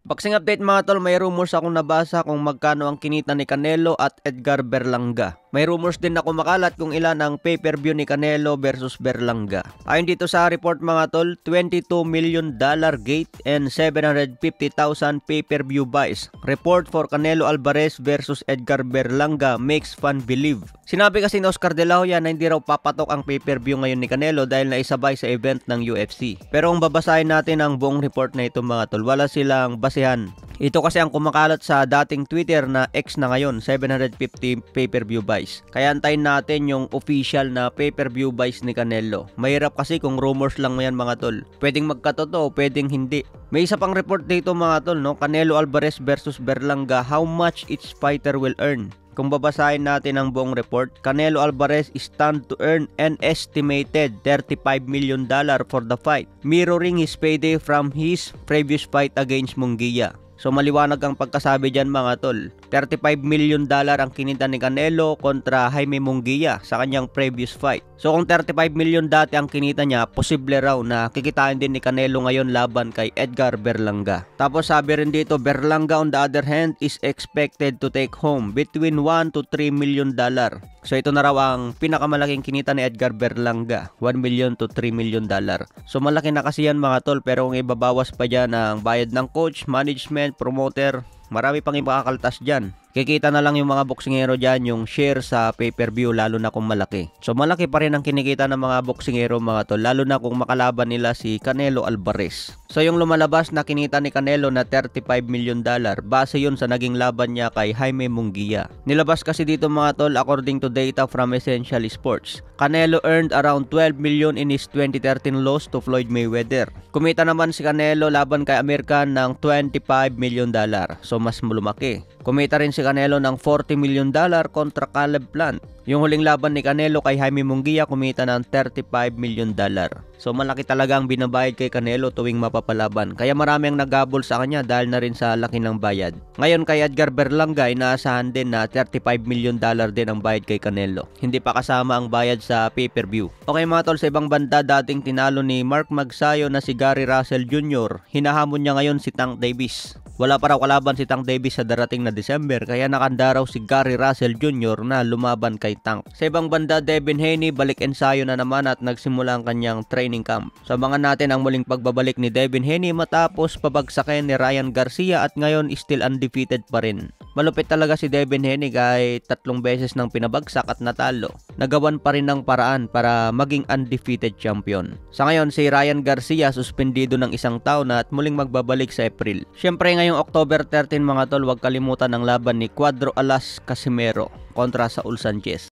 Boxing update mga tol, may rumors akong nabasa kung magkano ang kinita ni Canelo at Edgar Berlanga. May rumors din na kumakalat kung ilan ang pay-per-view ni Canelo versus Berlanga. Ayon dito sa report mga tol, $22 million gate and 750,000 pay-per-view buys. Report for Canelo Alvarez versus Edgar Berlanga makes fan believe. Sinabi kasi ni Oscar De La Hoya na hindi raw papatok ang pay-per-view ngayon ni Canelo dahil naisabay sa event ng UFC. Pero kung babasahin natin ang buong report na ito mga tol, wala silang basihan. Ito kasi ang kumakalat sa dating Twitter na X na ngayon, 750 pay-per-view buys. Kaya antayin natin yung official na pay-per-view buys ni Canelo. Mahirap kasi kung rumors lang yan mga tol. Pwedeng magkatotoo, pwedeng hindi. May isa pang report dito mga tol, no? Canelo Alvarez versus Berlanga, how much each fighter will earn. Kung babasahin natin ang buong report, Canelo Alvarez is stand to earn an estimated $35 million for the fight, mirroring his payday from his previous fight against Munguia. So maliwanag ang pagkasabi dyan mga tol. $35 million ang kinita ni Canelo kontra Jaime Munguia sa kanyang previous fight. So kung 35 million dati ang kinita niya, posible raw na kikitain din ni Canelo ngayon laban kay Edgar Berlanga. Tapos sabi rin dito, Berlanga on the other hand is expected to take home between $1 to $3 million. So ito na raw ang pinakamalaking kinita ni Edgar Berlanga, $1 million to $3 million. So malaki na kasi yan mga tol, pero kung ibabawas pa dyan ang bayad ng coach, management, promoter, marami pang ipakakaltas dyan. Kikita na lang yung mga boksingero dyan yung share sa pay-per-view lalo na kung malaki. So malaki pa rin ang kinikita ng mga boksingero mga tol, lalo na kung makalaban nila si Canelo Alvarez. So yung lumalabas na kinita ni Canelo na $35 million, base yun sa naging laban niya kay Jaime Munguia. Nilabas kasi dito mga tol, according to data from Essential Sports, Canelo earned around $12 million in his 2013 loss to Floyd Mayweather. Kumita naman si Canelo laban kay American ng $25 million. So mas lumaki. Kumita rin si Canelo ng $40 million kontra Caleb Plant. Yung huling laban ni Canelo kay Jaime Munguia kumita ng $35 million. So malaki talaga ang binabayad kay Canelo tuwing mapapalaban. Kaya marami ang nagabol sa kanya dahil na rin sa laki ng bayad. Ngayon kay Edgar Berlanga, inaasahan din na $35 million din ang bayad kay Canelo. Hindi pa kasama ang bayad sa pay-per-view. Okay mga tol, sa ibang banda, dating tinalo ni Mark Magsayo na si Gary Russell Jr., hinahamon niya ngayon si Tank Davis. Wala pa raw kalaban si Tank Davis sa darating na December, kaya nakanda raw si Gary Russell Jr. na lumaban kay Tank. Sa ibang banda, Devin Haney balik ensayo na naman at nagsimula ang kanyang training camp. Sabangan natin ang muling pagbabalik ni Devin Haney matapos pabagsakin ni Ryan Garcia at ngayon still undefeated pa rin. Malupit talaga si Devin Haney kahit 3 beses nang pinabagsak at natalo. Nagawan pa rin ng paraan para maging undefeated champion. Sa ngayon, si Ryan Garcia suspendido ng 1 taon na at muling magbabalik sa April. Siyempre ngayong October 13 mga tol, huwag kalimutan ang laban ni Cuadro Alas Casimero kontra Saul Sanchez.